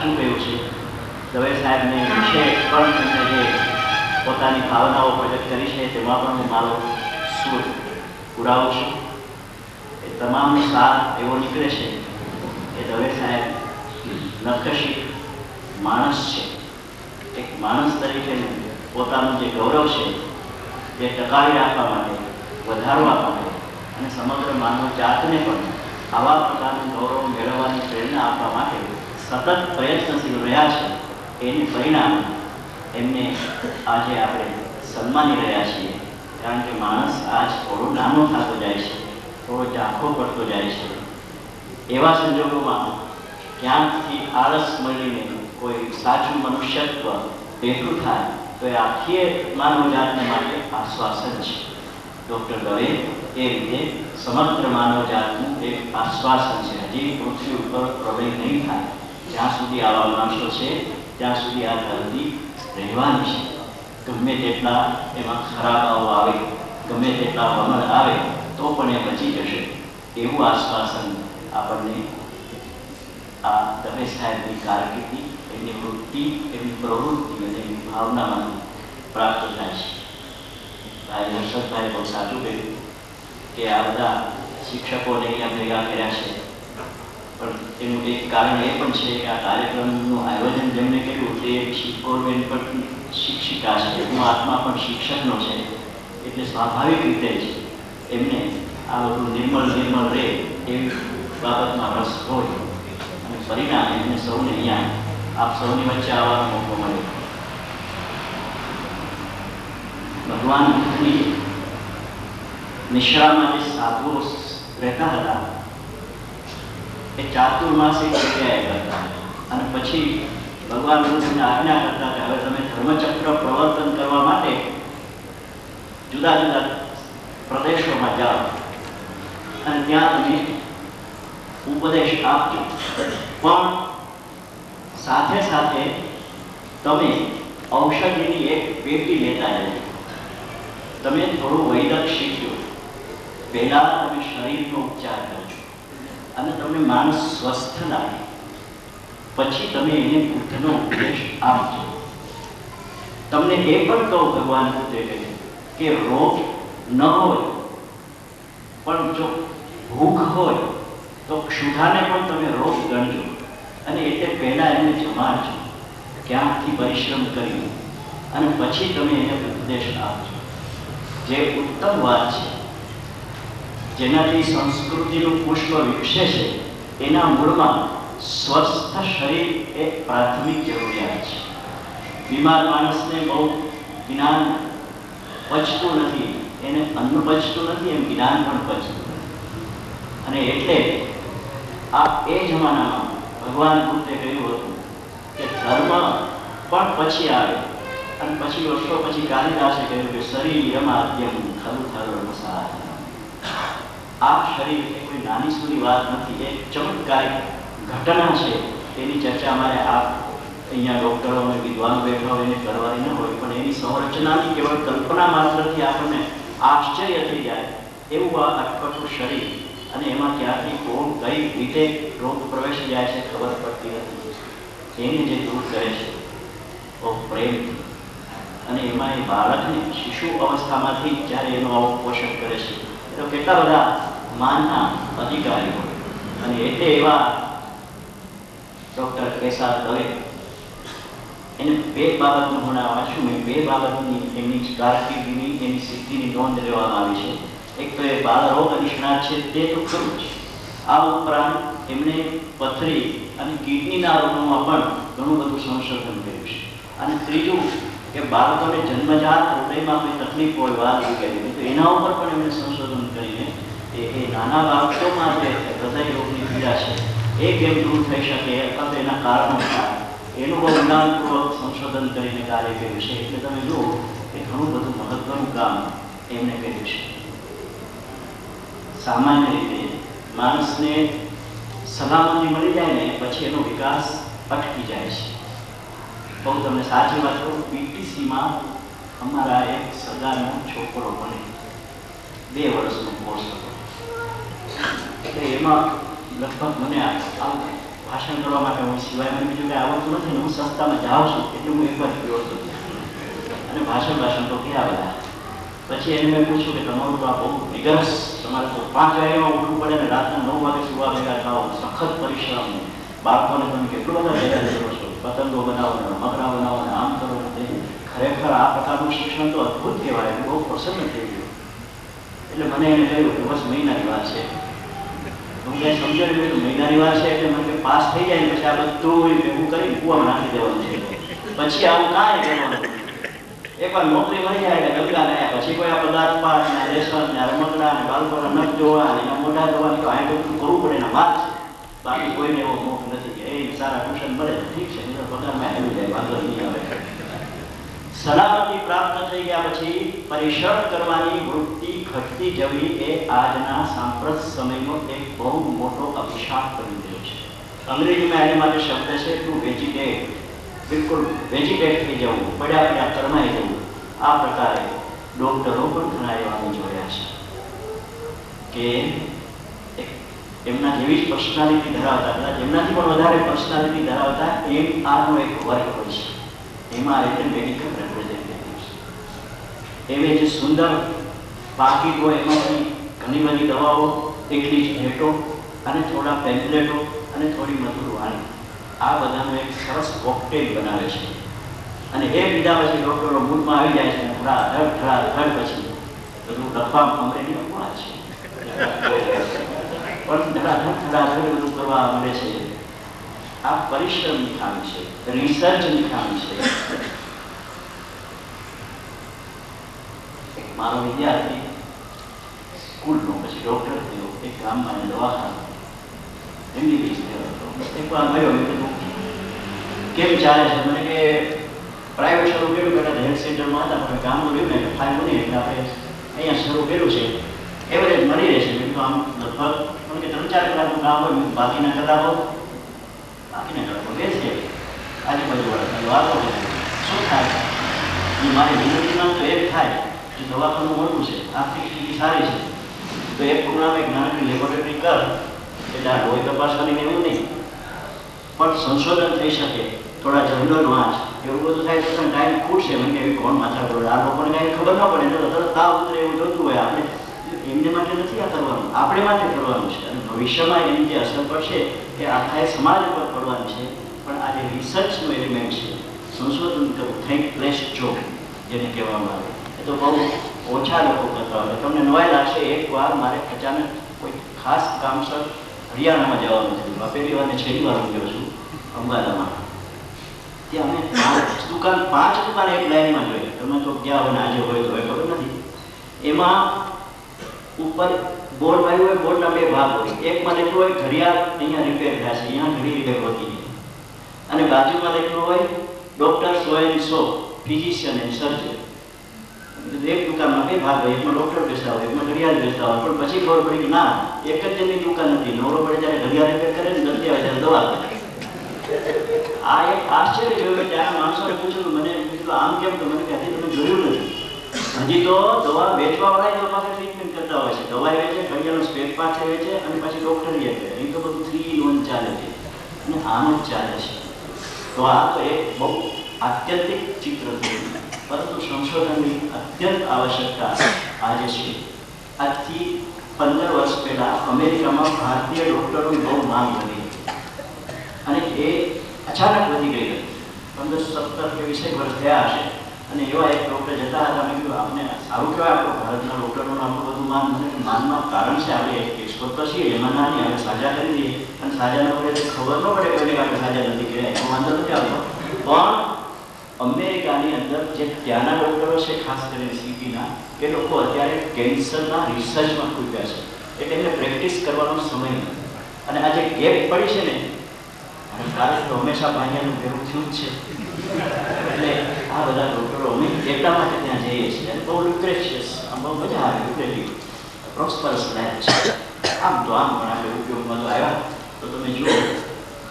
શું કહ્યું છે દવે સાહેબને વિશે પણ એમને જે પોતાની ભાવનાઓ પ્રગટ કરી છે તેમાં પણ હું મારો સુર પુરાવું છું. એ તમામનો સાર એવો નીકળે છે કે દવે સાહેબ નખશી માણસ છે. એક માણસ તરીકે પોતાનું જે ગૌરવ છે તે ટકાવી રાખવા માટે, વધારવા માટે અને સમગ્ર માનવ જાતને પણ આવા પ્રકારનું ગૌરવ મેળવવાની પ્રેરણા આપવા માટે સતત પ્રયત્નશીલ રહ્યા છે. એની પરિણામે એમને આજે આપણે સન્માની રહ્યા છીએ. કારણ કે માણસ આજ થોડો નાનો થતો જાય છે, થોડો ઝાંખો પડતો જાય છે. એવા સંજોગોમાં ક્યાંકથી આળસ મળીને કોઈ સાચું મનુષ્યત્વ ભેગું થાય તો એ આખી માનવજાતને માટે આશ્વાસન છે. ડૉક્ટર દવે એ રીતે સમગ્ર માનવજાતનું એક આશ્વાસન છે. હજી પૃથ્વી ઉપર પ્રલય નહીં થાય જ્યાં સુધી આવા માણસો છે ત્યાં સુધી આ ધરતી રહેવાની છે. ગમે તેટલા એમાં ખરાબાઓ આવે, ગમે તેટલા વમળ આવે તો પણ એ બચી જશે એવું આશ્વાસન આપણને આ દવે સાહેબની કારકિર્દી, એમની વૃત્તિ, એમની પ્રવૃત્તિ અને એમની ભાવનામાંથી પ્રાપ્ત થાય છે. ભાઈ હર્ષદભાઈ બહુ સાચું કહ્યું કે આ બધા શિક્ષકોને અહીંયા ભેગા કર્યા છે, પણ એનું એક કારણ એ પણ છે કે આ કાર્યક્રમનું આયોજન જેમણે કર્યું તે શિકોરબેન પણ શિક્ષિકા છે, એનો આત્મા પણ શિક્ષકનો છે. એટલે સ્વાભાવિક રીતે જ એમને આ બધું નિર્મળ રહે એવી બાબતમાં રસ હોય અને પરિણામે એમને સૌને અહીંયા આપ સૌની વચ્ચે આવવાનો મોકો મળ્યો. ભગવાન બુદ્ધની નિશ્રામાં જે સાધુઓ રહેતા હતા એ ચાતુર્માસિક જગ્યાએ કરતા અને પછી ભગવાન બુદ્ધને આજ્ઞા કરતા કે હવે તમે ધર્મચક્ર પ્રવર્તન કરવા માટે જુદા જુદા પ્રદેશોમાં જાઓ અને ત્યાં તમે ઉપદેશ આપજો, પણ સાથે સાથે તમે ઔષધિની એક પેટી લેતા જજો. તમે થોડું વૈદક શીખજો, પહેલા તમે શરીરનો ઉપચાર કરજો અને તમને માણસ સ્વસ્થ લાગે પછી તમે એને બુદ્ધનો ઉપદેશ આપજો. તમને એ પણ કહો, ભગવાન બુદ્ધે કહ્યું કે રોગ ન હોય પણ જો ભૂખ હોય તો ક્ષુધાને પણ તમે રોગ ગણજો અને એટલે પહેલા એને જમાડજો, ક્યાંકથી પરિશ્રમ કરી અને પછી તમે એને ઉપદેશ આપજો. જે ઉત્તમ વાત છે, જેનાથી સંસ્કૃતિનું પુષ્પ વિકસે છે, એના મૂળમાં સ્વસ્થ શરીર એ પ્રાથમિક જરૂરિયાત છે. બીમાર માણસને બહુ જ્ઞાન પચતું નથી, એને અન્ન પચતું નથી, એમ જ્ઞાન પણ પચતું નથી. અને એટલે આ એ જમાનામાં ભગવાન બુદ્ધે કહ્યું હતું કે ધર્મ પણ પછી આવે અને પછી વર્ષો પછી કાલિદાસે કહ્યું કે શરીરમાદ્યમ ખલુ ધર્મસાર. આ શરીર એ કોઈ નાની સૂની વાત નથી, એ ચમત્કારિક ઘટના છે. એની ચર્ચા અમારે આ અહીંયા ડૉક્ટરો અને વિદ્વાનો બેઠા હોય એને કરવાની ન હોય, પણ એની સંરચનાની કેવળ કલ્પના માત્રથી આપણને આશ્ચર્ય થઈ જાય એવું આ અટપટું શરીર અને એમાં ક્યાંથી કોણ કઈ રીતે રોગ પ્રવેશી જાય છે ખબર પડતી નથી. એને જે દૂર કરે છે બહુ પ્રેમથી અને એમાં એ બાળકને શિશુ અવસ્થામાંથી જ્યારે એનું આવું પોષણ કરે છે તો કેટલા બધા માનના અધિકારી હોય. અને એટલે એવા ડૉક્ટર કેસાર દવે એને બે બાબતનું હું વાંચ્યું, મેં બે બાબતની એમની કારકિર્દીની એની સિદ્ધિની નોંધ લેવામાં આવી છે. એક તો એ બાળરોગ નિષ્ણાત છે તે તો ખરું છે, આ ઉપરાંત એમણે પથરી અને કિડનીના રોગોમાં પણ ઘણું બધું સંશોધન કર્યું છે. અને ત્રીજું કે બાળકોને જન્મજાત હૃદયમાં કોઈ તકલીફ હોય, વાત વગેરે, તો એના ઉપર પણ એમણે સંશોધન કરીને એ નાના બાળકોમાં જે હૃદય રોગની પીડા છે એ કેમ દૂર થઈ શકે અથવા તો એના કારણો એનું બહુ ઊંડાણપૂર્વક સંશોધન કરીને કાર્ય કર્યું છે. એટલે તમે જુઓ કે ઘણું બધું મહત્વનું કામ એમણે કર્યું છે. સામાન્ય રીતે માણસને સલામતી મળી જાય ને પછી એનો વિકાસ અટકી જાય છે. બહુ તમને સાચી વાત કહું, પીટીસીમાં અમારા એક સગાનો છોકરો બને 2 વર્ષનો કોર્સ હતો, એટલે એમાં લગભગ મને આવું ભાષણ કરવા માટે હું સિવાય મને બીજું કંઈ આવડતું નથી ને હું સંસ્થામાં જાઉં છું એટલે હું એકવાર ગયો હતો અને ભાષણ તો કર્યા બધા. પછી એને મેં પૂછ્યું કે તમારું તો આ બહુ વિગરસ, તમારે તો 5 વાગ્યામાં ઉઠવું પડે ને રાતના 9 વાગે સુવા ભેગા થાવ, સખત પરિશ્રમ, બાળકોને તમે કેટલું બધા તૈયાર કરો છો, પતંગો બનાવો ને મકરા બનાવો ને આમ કરો ને તે. ખરેખર આ પ્રકારનું શિક્ષણ તો અદ્ભુત કહેવાય. બહુ પ્રસન્ન થઈ ગયું. એટલે મને એને કહ્યું કે બસ મહિનાની વાત છે. હું કંઈ સમજો ને મહિનાની વાત છે એટલે મને પાસ થઈ જાય ને પછી આ બધું ભેગું કરી કૂવામાં નાખી દેવાનું છે. પછી આવું કાંઈ કરવાનું. એકવાર નોકરી મળી જાય એટલે ગગલા ગયા પછી કોઈ આ પદાર્થ પાઠ ને લેસન ને રમકડા ને બાળકોના નખ જોવા ને એના મોઢા જોવાની તો આ બધું કરવું પડે ને વાત છે. બાકી કોઈને એવો મોખ નથી કે એ સારા ટ્યુશન મળે ઠીક છે એનો પગારમાં આવી જાય, વાંધો નહીં આવે. સલામતી પ્રાપ્ત થઈ ગયા પછી પરિશ્રમ કરવાની વૃત્તિ ઘટતી જવી એ આજના સાંપ્રત સમયનો એક બહુ મોટો અભિશાપ બની ગયો છે. અંગ્રેજીમાં એની માટે શબ્દ છે ટુ વેજીટેટ, બિલકુલ વેજીટેટ થઈ જવું, પડ્યા કરમાઈ જવું. આ પ્રકારે ડોક્ટરો પણ ઘણા એવા જોયા છે કે એમના જેવી જ પર્સનાલિટી ધરાવતા, કદાચ એમનાથી પણ વધારે પર્સનાલિટી ધરાવતા એમ આનો એક વર્ગ હોય છે. એમાં રિટન મેડિકલ રિપ્રેઝેન્ટેટિવ્સ, એવે જે સુંદર પાકીટ હોય એમાં ઘણી બધી દવાઓ, એટલી જ ભેટો અને થોડા પેમ્પલેટો અને થોડી મધુર વાણી, આ બધાનું એક સરસ કોકટેલ બનાવે છે. અને એ બીજા પછી ડૉક્ટરો મૂડમાં આવી જાય છે. ધડ પછી બધું લખવામાં અમરેલી અપવાદ છે પણ ધડાધડ બધું કરવા મળે છે. આ પરિશ્રમની ખામી છે, રિસર્ચની ખામી છે. મારો વિદ્યાર્થી સ્કૂલનો પછી ડૉક્ટર થયો, એક ગામમાં દવાખાના MBBS થયો હતો. એકવાર ગયો મેં કીધું કેમ ચાલે છે? મને કે પ્રાઇવેટ શરૂ કર્યું પહેલાં હેલ્થ સેન્ટરમાં હતા પણ ગામનું રહ્યું ને એટલે ફાઇલ બની એટલે આપણે અહીંયા શરૂ કર્યું છે, એવરેજ મળી રહેશે. મેં કીધું આમ લગભગ મને કે 3-4 કલાકનું કામ હોય, બાકીના કલાકો બેસે આજુબાજુવાળા વાતો શું થાય એ મારી જિંદગીમાં તો એક થાય કે દવાખાનું મોટું છે, આર્થિક સ્થિતિ સારી છે તો એક પ્રોગ્રામ એક નાનકડી લેબોરેટરી કર એટલે આ લોહી તપાસવાની એવું નહીં પણ સંશોધન થઈ શકે, થોડા જનરલ વાંચ, એવું બધું થાય તો ટાઈમ ખૂટશે. મને કે એવી કોણ માથા પડે, આ લોકોને કાંઈ ખબર ન પડે એટલે તરત તાવ ઉતરે એવું જોતું હોય. આપણે એમને માટે નથી આ કરવાનું, આપણે માટે કરવાનું છે. અને ભવિષ્યમાં એની જે અસર પડશે એ આખા સમાજ પર પડવાની છે. પણ આ જે રિસર્ચનું એલિમેન્ટ છે, સંશોધન કરવું, થિંક પ્લેસ જોબ જેને કહેવામાં આવે, એ તો બહુ ઓછા લોકો કરતા હોય. તમને નવાઈ લાગશે, એકવાર મારે અચાનક કોઈ ખાસ કામસર હરિયાણામાં જવાનું થયું. આ પહેલી વાર ને છેલ્લી વાર હું ગયો છું અંબાલામાં. ત્યાં અમે 5 દુકાન એક લાઈનમાં જોઈએ. તમે તો ક્યાં હોય ને આજે હોય તો ખબર નથી. એમાં ઉપર બોર્ડ માર્યું હોય, બોર્ડના 2 ભાગ હોય. એકમાં લખ્યું હોય ઘડિયાળ અહીંયા રિપેર થયા છે, અહીંયા ઘડી રિપેર હોતી નહીં. અને બાજુમાં લખ્યું હોય doctor so and so, physician and surgeon. એક દુકાનમાં 2 ભાગ હોય, એકમાં ડૉક્ટર બેસતા હોય, એકમાં ઘડિયાળ બેસતા હોય. પણ પછી ખબર પડી કે ના, એક જ જણની દુકાન નથી. નવરો પડે ત્યારે ઘડિયાળ રિપેર કરે ને દર્દી આવે ત્યારે દવા કરે. આ એક આશ્ચર્ય જોયું. ત્યારે માણસોને પૂછ્યું, મને કીધું આમ કેમ? તો મને કે હજી તમે જોયું નથી. હજી તો દવા વેચવાવાળા દવા પાસે ટ્રીટમેન્ટ કરતા હોય છે. દવા વેચે, ઘડિયાળનો સ્પેર પાર્ટ વેચે અને પછી ડૉક્ટરી વેચે. એ તો બધું 3 in 1 ચાલે છે અને આમ જ ચાલે છે. તો આ તો એક બહુ આત્યંતિક ચિત્ર થયું. પરંતુ સંશોધનની અત્યંત આવશ્યકતા આજે છે. આજથી 15 વર્ષ પહેલાં અમેરિકામાં ભારતીય ડૉક્ટરોની બહુ માંગ વધી અને એ અચાનક વધી ગઈ હતી. 15-17 કે 20 વર્ષ થયા હશે. અને એવા એક ડૉક્ટર જતા હતા. મેં કીધું આપણે સારું કહેવાય, આપણો ભારતના ડૉક્ટરોનું આપણું બધું માન. મને માનમાં કારણ છે, આપણે એક્સપર્ટ તો છીએ એમાં ના નહીં, આપણે સાજા કરી દઈએ અને સાજા ન પડે ખબર ન પડે કોઈને કે આપણે સાજા નથી કર્યા, એનો વાંધો નથી આવતો. પણ અમેરિકાની અંદર જે ત્યાંના ડૉક્ટરો છે, ખાસ કરીને સિટીના, એ લોકો અત્યારે કેન્સરના રિસર્ચમાં ખૂટ્યા છે. એટલે એમને પ્રેક્ટિસ કરવાનો સમય નથી. અને આ જે ગેપ પડી છે ને, કારણ તો હંમેશા ભાઈયાનું ભેગું થયું જ છે. એટલે આ બધા ડૉક્ટરો અમે એટલા માટે ત્યાં જઈએ છીએ. અને બહુ લ્યુક્રેશિયસ, આમ બહુ મજા આવે, લ્યુક્રેટિવ પ્રોસ્પરસ લાઈફ છે. આમ તો આમ પણ આપણે ઉપયોગમાં તો આવ્યા તો તમે જુઓ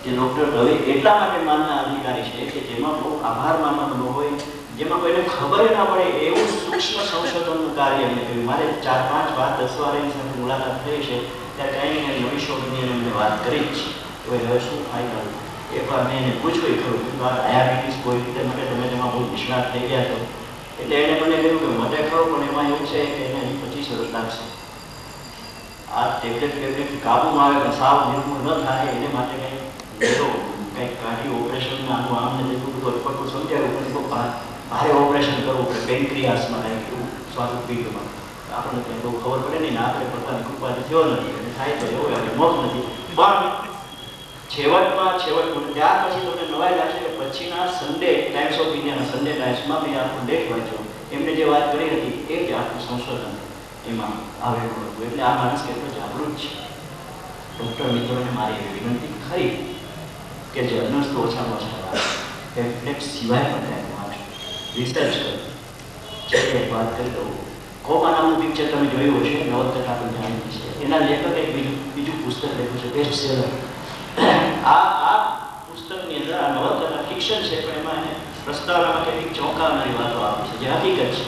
કે ડૉક્ટર હવે એટલા માટે માનના અધિકારી છે કે જેમાં બહુ આભાર માનવાનો હોય, જેમાં કોઈને ખબર ના પડે એવું સૂક્ષ્મ સંશોધનનું કાર્ય એમને કર્યું. મારે 4-5 વાર 10 વાર એની સાથે મુલાકાત થઈ છે ત્યારે કંઈ નવી શોધની એમને વાત કરી જ છે. તો હવે શું ફાઇનલ એકવાર મેં એને પૂછ્યું ખરું ડાયાબિટીસ કોઈ રીતે માટે તમે તેમાં બહુ નિષ્ણાત થઈ ગયા છો એટલે એને મને કહ્યું કે મટે ખરું પણ એમાં એવું છે કે એને 25 વર્ષ લાગશે. આ ટેબ્લેટ કાબુમાં આવે પણ સાવ નિર્મૂળ ન થાય એને માટે કંઈક કાઢી ઓપરેશન આનું આમને જેટલું બધું અટપટું સમજાવ્યું પણ બહુ ભારે ઓપરેશન કરવું પડે પેનક્રિયાસમાં કંઈક એવું સ્વાદુપિંડમાં આપણને ત્યાં બહુ ખબર પડે નહીં ને આપણે પોતાની કૃપાથી થયો નથી અને થાય તો એવું આપણે મોત નથી. પણ છેવટમાં ત્યાર પછી તમને નવાઈ લાગશે કે પછીના સન્ડે ટાઈમ્સ ઓફ ઇન્ડિયાના સન્ડે ટાઈમ્સમાં મેં આખું લેખ વાંચ્યો એમને જે વાત કરી હતી એ જ આખું સંશોધન એમાં આવેલું હતું. એટલે આ માણસ કેટલો જાગૃત છે. ડૉક્ટર મિત્રોને મારી એવી વિનંતી ખરી કે જર્નલ્સ તો ઓછામાં ઓછા વાંચો, પેમ્ફલેટ સિવાય પણ કાંઈ વાંચો, રિસર્ચ કરો. છેલ્લે વાત કરી દઉં, કોમા નામનું પિક્ચર તમે જોયું હશે, નવલકથા આપણે જાણીએ છીએ. એના લેખકે એક બીજું પુસ્તક લખ્યું છે બેસ્ટ સેલર. આ પુસ્તકની અંદર આ નવલકથા ફિક્શન છે પણ એમાં એને પ્રસ્તાવનામાં કેટલીક ચોંકાવનારી વાતો આપી છે જે હકીકત છે.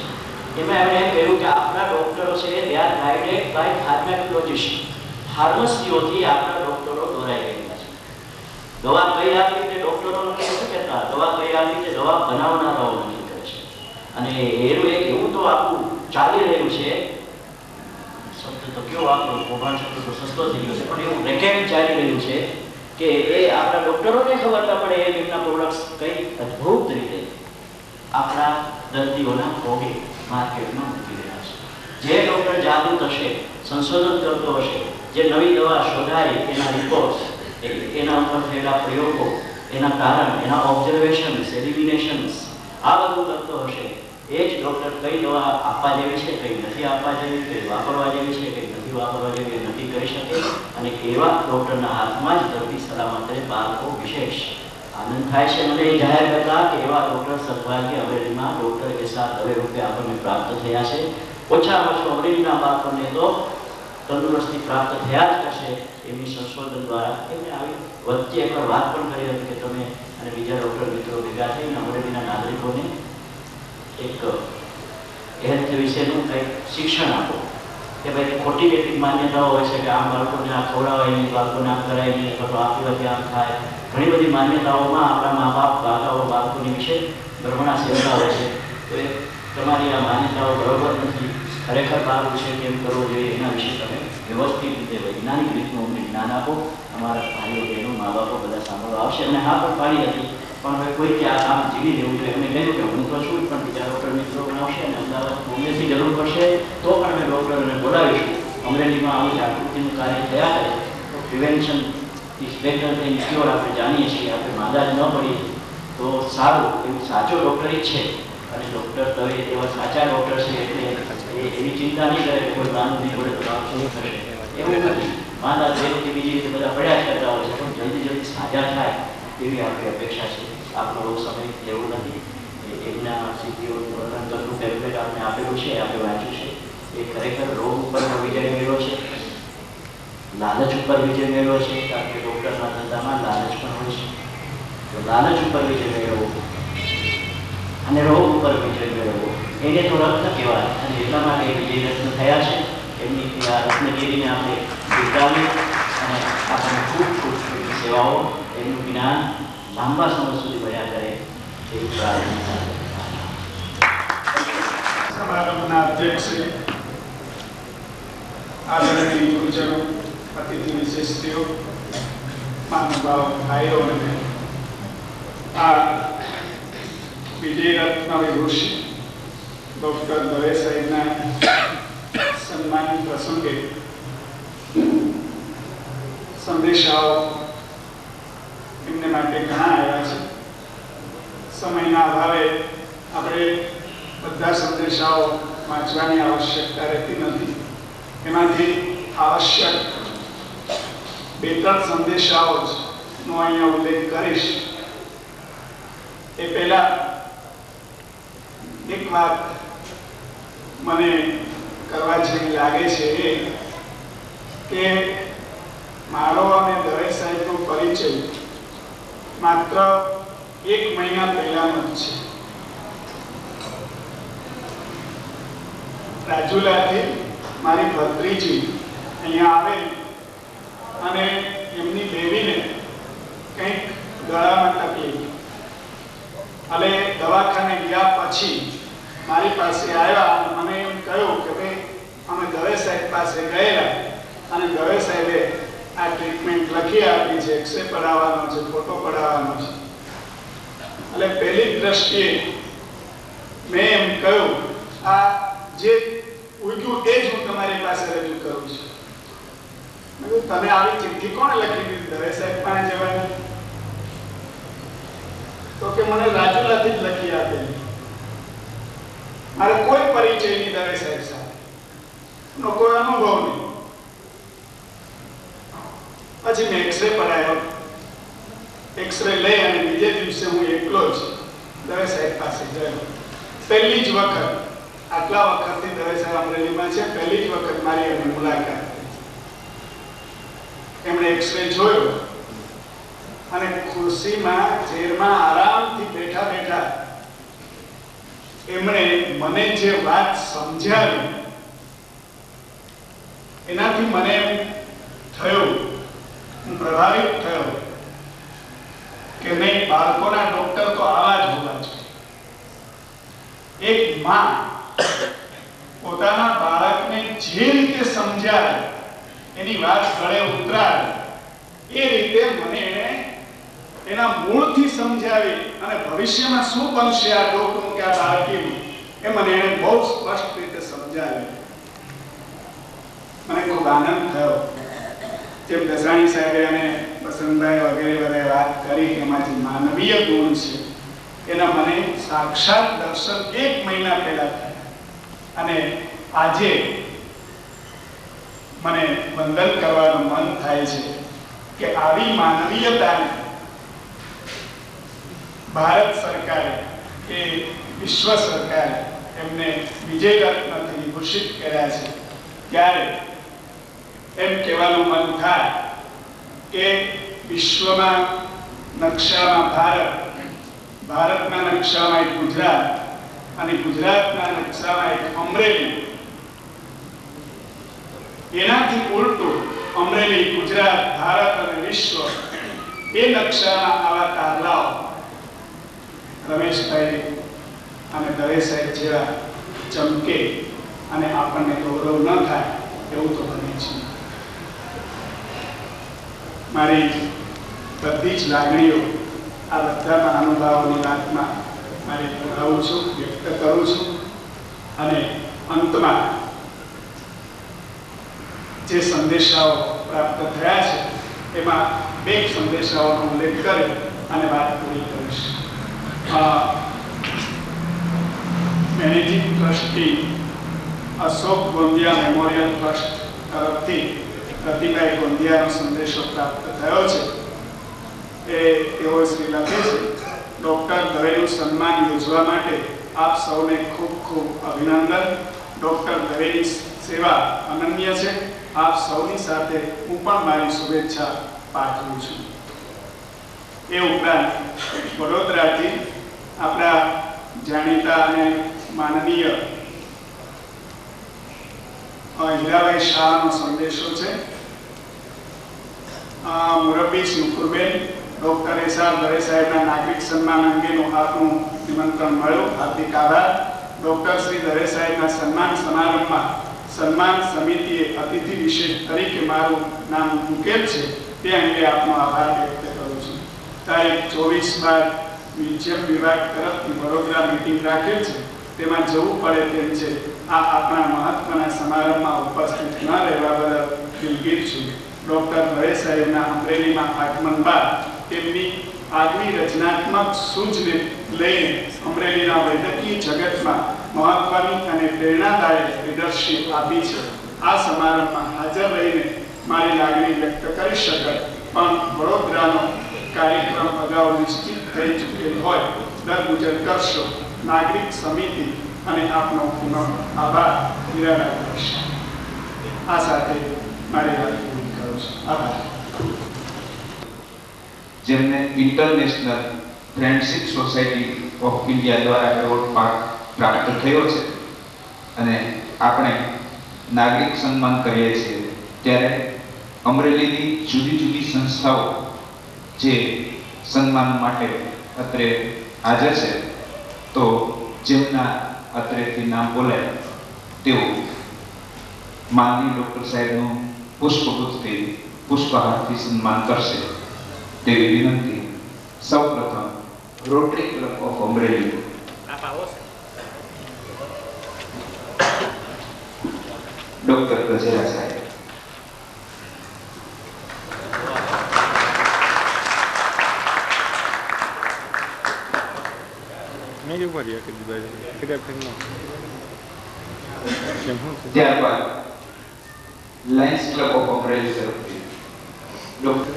એમાં એમણે એમ કહ્યું કે આપણા ડૉક્ટરો છે દે આર ગાઈડેડ બાય ફાર્માકોલોજીસ્ટ. ફાર્મસીઓથી આપણા ડૉક્ટરો દોરાઈ ગયેલા છે. દવા કઈ આપી તે ડૉક્ટરો નથી કહેતા, દવા કઈ આપી તે દવા બનાવનારાઓ નથી કરે છે. અને એનું એક એવું તો આખું ચાલી રહ્યું છે, શબ્દ તો કેવો આપણો કૌભાંડ શબ્દ તો સસ્તો થઈ ગયો છે પણ એવું રેકેટ ચાલી રહ્યું છે કે એ આપણા ડૉક્ટરોને ખબર ના પડે એમ એમના પ્રોડક્ટ્સ કઈ અદ્ભુત રીતે આપણા દર્દીઓના ભોગે માર્કેટમાં મૂકી રહ્યા છે. જે ડૉક્ટર જાગૃત હશે, સંશોધન કરતો હશે, જે નવી દવા શોધાય એના રિપોર્ટ્સ, એના ઉપર થયેલા પ્રયોગો, એના કારણ, એના ઓબ્ઝર્વેશન્સ, એલિમિનેશન્સ આ બધું કરતો હશે એ જ ડૉક્ટર કઈ દવા આપવા જેવી છે, કઈ નથી આપવા જેવી, કઈ વાપરવા જેવી છે, કઈ નથી વાપરવા જેવી એ નક્કી કરી શકે. અને એવા ડૉક્ટરના હાથમાં જ દર્દી સલામત રહે. બાળકો વિશેષ આનંદ થાય છે મને એ જાહેર કરતા કે એવા ડૉક્ટર સદભાગ્ય અમરેલીમાં ડૉક્ટર એસઆર દવે રૂપે આપણને પ્રાપ્ત થયા છે. ઓછામાં ઓછું અમરેલીના બાળકોને તો તંદુરસ્તી પ્રાપ્ત થયા જ કરશે એમની સંશોધન દ્વારા. એમને આવી વચ્ચે એકવાર વાત પણ કરી હતી કે તમે અને બીજા ડૉક્ટર મિત્રો ભેગા થઈને અમરેલીના નાગરિકોને એક હેલ્થ વિશેનું કંઈક શિક્ષણ આપો કે ભાઈ ખોટી કેટલીક માન્યતાઓ હોય છે કે આમ બાળકોને આ ખવડાવાય નહીં, બાળકોને આમ કરાય નહીં, અથવા તો આ પીવાથી આમ થાય. ઘણી બધી માન્યતાઓમાં આપણા મા બાપ દાદાઓ બાળકોની વિશે ભ્રમણા સેવતા હોય છે. તો એ તમારી આ માન્યતાઓ બરોબર નથી, ખરેખર બાળક વિશે કેમ કરવો જોઈએ એના વિશે તમે વ્યવસ્થિત રીતે વૈજ્ઞાનિક રીતનું અમને જ્ઞાન આપો. અમારા ભાઈઓ બહેનો મા બાપો બધા સાંભળવા આવશે. અને હા પણ પાડી હતી પણ હવે કોઈ કે આ કામ જીવી લેવું જોઈએ. એમને કહ્યું કે હું તો છું પણ બીજા ડૉક્ટર મિત્રો બનાવશે અને અમદાવાદ બોમ્બેથી જરૂર પડશે તો પણ અમે ડૉક્ટરોને બોલાવીશું. અમરેલીમાં આવું જાગૃતિનું કાર્ય થયા કરે તો prevention is better than cure આપણે જાણીએ છીએ. આપણે માંદા જ ન પડીએ તો સારું. એવું સાચો ડૉક્ટર જ છે અને ડૉક્ટર દવે એવા સાચા ડૉક્ટર છે એટલે એવી ચિંતા નહીં કરે કે કોઈ બાનું નહીં પડે તો બાપ શું થશે એવું નથી. માંદા જે રીતે બીજી રીતે બધા પડ્યા જ કરતા હોય છે પણ જલ્દી સાજા થાય એવી આપણી અપેક્ષા છે. આપણો બહુ સમય લેવો નથી. એમના સિદ્ધિઓનું વર્ણન કરતું ટેબ્લેટ આપણે આપેલું છે, આપણે વાંચ્યું છે. એ ખરેખર રોગ ઉપરનો વિજય મેળવ્યો છે, લાલચ ઉપર વિજય મેળવ્યો છે. કારણ કે ડૉક્ટરના ધંધામાં લાલચ પણ હોય છે. તો લાલચ ઉપર વિજય મેળવવો અને રોગ ઉપર વિજય મેળવવો એને તો રત્ન કહેવાય. અને એટલા માટે એ વિજય રત્ન થયા છે. એમની આ રત્નગીરીને આપણે બિરદાવી અને આપણને ખૂબ ખૂબ સેવાઓ, એમનું જ્ઞાન લાંબા સમય સુધી મળ્યા કરે એવી પ્રાર્થના. સમારંભના અધ્યક્ષ આદરણીય ગુરુજનો, અતિથિ વિશિષ્ટો, મહાનુભાવ ભાઈઓ અને આ વિજય રત્ન વિભૂષિત ડૉક્ટર દવે સાહેબના સન્માન પ્રસંગે સંદેશાઓ એમને માટે ઘણા આવ્યા છે. સમયના અભાવે આપણે બધા સંદેશાઓ વાંચવાની આવશ્યકતા રહેતી નથી. એમાંથી આવશ્યક 2-3 સંદેશાઓનો અહીંયા ઉલ્લેખ કરીશ. એ પહેલા એક વાત મને કરવા જેવી લાગે છે એ કે મારો અને દવે સાહેબનો પરિચય માત્ર 1 મહિના પહેલાનો જ છે. રાજુલાથી મારી ભત્રીજી અહીંયા આવે અને એમની બેબીને કંઈક ગળામાં તકલીફ, અને દવાખાને ગયા પછી મારી પાસે આવ્યા અને મને એમ કહ્યું કે ભાઈ અમે દવે સાહેબ પાસે ગયેલા અને દવે સાહેબે આ ટ્રીટમેન્ટ લખી આપી છે, એક્સરે પડાવવાનો છે, ફોટો પડાવવાનો છે. એટલે પહેલી દ્રષ્ટિએ મેં એમ કહ્યું આ જે ઉગ્યું એ જ હું તમારી પાસે રજૂ કરું છું. તમે આવી ચિઠ્ઠી કોણે લખી દીધી? દવે સાહેબ પાસે જવાની? તો કે મને રાજુલાથી જ લખી આપેલી. મારે કોઈ પરિચય નહીં દવે સાહેબ સાથે, નો કોઈ અનુભવ નહીં. પછી મેં એક્સરે પડાયો. એક્સરે લઈ અને બીજે દિવસે હું એકલો જ દવે સાહેબ પાસે ગયો. પહેલી જ વખત, આટલા વખતથી દવે સાહેબ અમરેલીમાં છે, પહેલી જ વખત મારી એમની મુલાકાત. એમણે એક્સરે જોયો અને ખુરશીમાં ચેરમાં આરામથી બેઠા બેઠા એમણે મને જે વાત સમજાવી એનાથી મને એમ થયું, હું પ્રભાવિત થયો કે નહીં, બાળકોના ડોક્ટર તો આવા જ હોવા જોઈએ. એક માં પોતાના બાળકને જે રીતે સમજાવે, એની વાત ગળે ઉતરાવે, એ રીતે મને એને એના મૂળથી સમજાવી અને ભવિષ્યમાં શું બનશે આ લોકનું કે આ બાળકીનું, એ મને એને બહુ સ્પષ્ટ રીતે સમજાવ્યું. મને ખૂબ આનંદ થયો. જેમ દસાણી સાહેબે અને વસંતભાઈ વગેરે વાત કરી કે એમાં જે માનવીય ગુણ છે એના મને સાક્ષાત દર્શન 1 મહિના પહેલા થયા. અને આજે મને વંદન કરવાનું મન થાય છે કે આવી માનવીયતાને ભારત સરકારે કે વિશ્વ સરકારે એમને વિજય રત્નથી ભૂષિત કર્યા છે. ત્યારે એમ કહેવાનું મન થાય કે વિશ્વમાં નકશામાં ભારત, ભારતના નકશામાં એક ગુજરાત અને ગુજરાતના નકશામાં એક અમરેલી. એનાથી ઉલટું અમરેલી, ગુજરાત, ભારત અને વિશ્વ એ નકશાના આવા તારલાઓ રમેશભાઈ અને દવે સાહેબ જેવા ચમકે અને આપણને ગૌરવ ન થાય એવું તો બને છે. મારી બધી જ લાગણીઓ આ બધા મહાનુભાવોની વાતમાં મારી દોહરાવું છું, વ્યક્ત કરું છું. અને અંતમાં જે સંદેશાઓ પ્રાપ્ત થયા છે એમાં 2 સંદેશાઓનો ઉલ્લેખ કરી અને વાત પૂરી કરીશ. Managing trustee Ashok Gondiya memorial trust તરફથી પ્રતિભાઈ ગોંદિયાનો સંદેશો પ્રાપ્ત થયો છે. એ તેઓ શ્રી લખે છે, ડૉક્ટર દવેનું સન્માન યોજવા માટે આપ સૌને ખૂબ ખૂબ અભિનંદન. ડૉક્ટર દવેની સેવા અનન્ય છે. આપ સૌની સાથે હું પણ મારી શુભેચ્છા પાઠવું છું. એ ઉપરાંત વડોદરાથી આપણા જાણીતા અને માનનીય હીરાભાઈ શાહનો સંદેશો છે. મુરબ્બી શુકુરબેન, ડૉક્ટર એસ.આર. દવે સાહેબના નાગરિક સન્માન અંગેનું આપનું નિમંત્રણ મળ્યું, હાર્દિક આભાર. ડૉક્ટર શ્રી દવે સાહેબના સન્માન સમારંભમાં સન્માન સમિતિએ અતિથિ વિશેષ તરીકે મારું નામ મૂકેલ છે, તે અંગે આપનો આભાર વ્યક્ત કરું છું. તારીખ 24/12 મ્યુઝિયમ વિભાગ તરફથી વડોદરા મીટિંગ રાખેલ છે, તેમાં જવું પડે તેમ છે. આ આપણા મહત્વના સમારંભમાં ઉપસ્થિત ન રહેવા બદલ દિલગીર છું. ડૉક્ટર દવે સાહેબના અમરેલીમાં આગમન બાદ તેમની આગવી રચનાત્મક સૂઝને લઈને અમરેલીના વૈદ્યકીય જગતમાં મહત્વની અને પ્રેરણાદાયક લીડરશીપ આપી છે. આ સમારંભમાં હાજર રહીને મારી લાગણી વ્યક્ત કરી શકાય, પણ વડોદરાનો કાર્યક્રમ અગાઉ નિશ્ચિત થઈ ચૂકેલ હોય. દરગુજર કરશો. નાગરિક સમિતિ અને આપનો પુનઃ આભાર. હીરાભાઈ કરીશ. આ સાથે મારી વાત પૂરી કરું છું. આભાર. જેમને international friendship society of India દ્વારા એવોર્ડ પ્રાપ્ત થયો છે અને આપણે નાગરિક સન્માન કરીએ છીએ, ત્યારે અમરેલીની જુદી જુદી સંસ્થાઓ જે સન્માન માટે અત્રે હાજર છે, તો જેમના અત્રેથી નામ બોલાય તેઓ માનનીય ડૉક્ટર સાહેબનું પુષ્પગુચ્છથી પુષ્પહારથી સન્માન કરશે તેવી વિનંતી. સૌપ્રથમ rotary club of Amreli doctor Gajera સાહેબ. ત્યારબાદ લાયન્સ ક્લબ ઓફ અમરેલી તરફથી ડૉક્ટર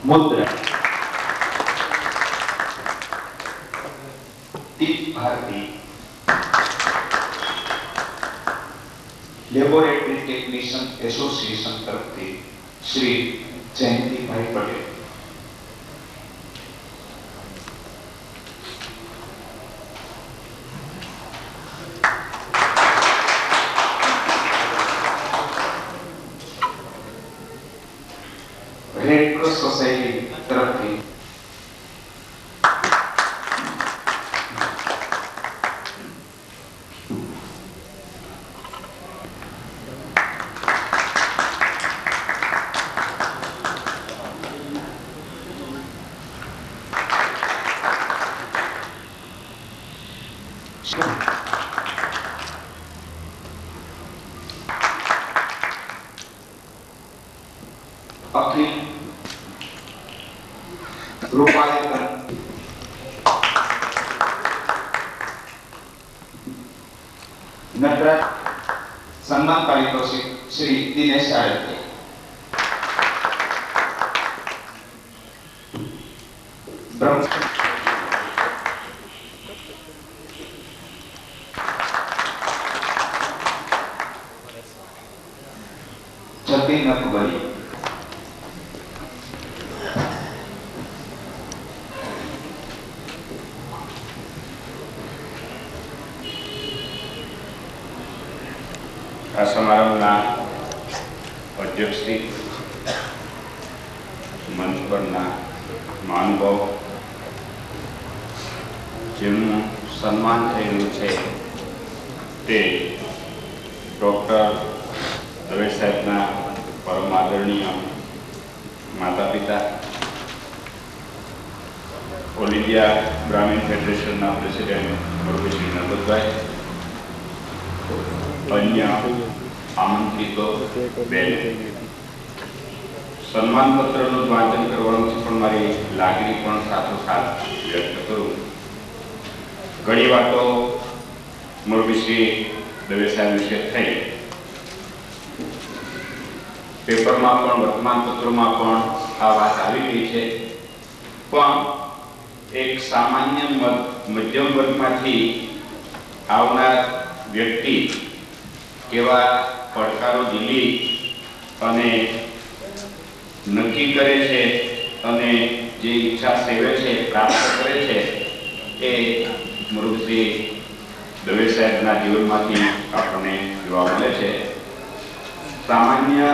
મુદ્રા દીપ ભારતી. લેબોરેટરી ટેકનિશિયન એસોસિએશન તરફથી Shri Jayantibhai Patel. Red cross society તરફથી અખિલ રૂપાલેકર નટરાજ. સન્માન પારિતોષિક શ્રી દિનેશ આડતે. બ્રહ્મ જતીન અકબરી. આ સમારંભના અધ્યક્ષશ્રી, મંચ પરના મહાનુભાવ, જેમનું સન્માન થઈ રહ્યું છે તે ડૉક્ટર દવે સાહેબના પરમ આદરણીય માતા પિતા, ઓલ ઇન્ડિયા બ્રાહ્મણ ફેડરેશનના પ્રેસિડેન્ટ મોરબીશ્રી નંદતભાઈ, અન્ય આમંત્રિતો બેન, સન્માન પત્રનું વાંચન કરવાનું છે, પણ મારી લાગણી પણ સાથોસાથ વ્યક્ત કરું. ઘણી વાતો મોરબીશ્રી દવે સાહેબ વિશે થઈ, પેપરમાં પણ વર્તમાન પત્રોમાં પણ આ વાત આવી ગઈ છે, પણ એક સામાન્ય મધ્યમ વર્ગમાંથી આવનાર વ્યક્તિ કેવા પડકારો ઝીલી અને નક્કી કરે છે અને જે ઈચ્છા સેવે છે, પ્રાપ્ત કરે છે, એ મોરબીશ્રી દવે સાહેબના જીવનમાંથી આપણને જોવા મળે છે. સામાન્ય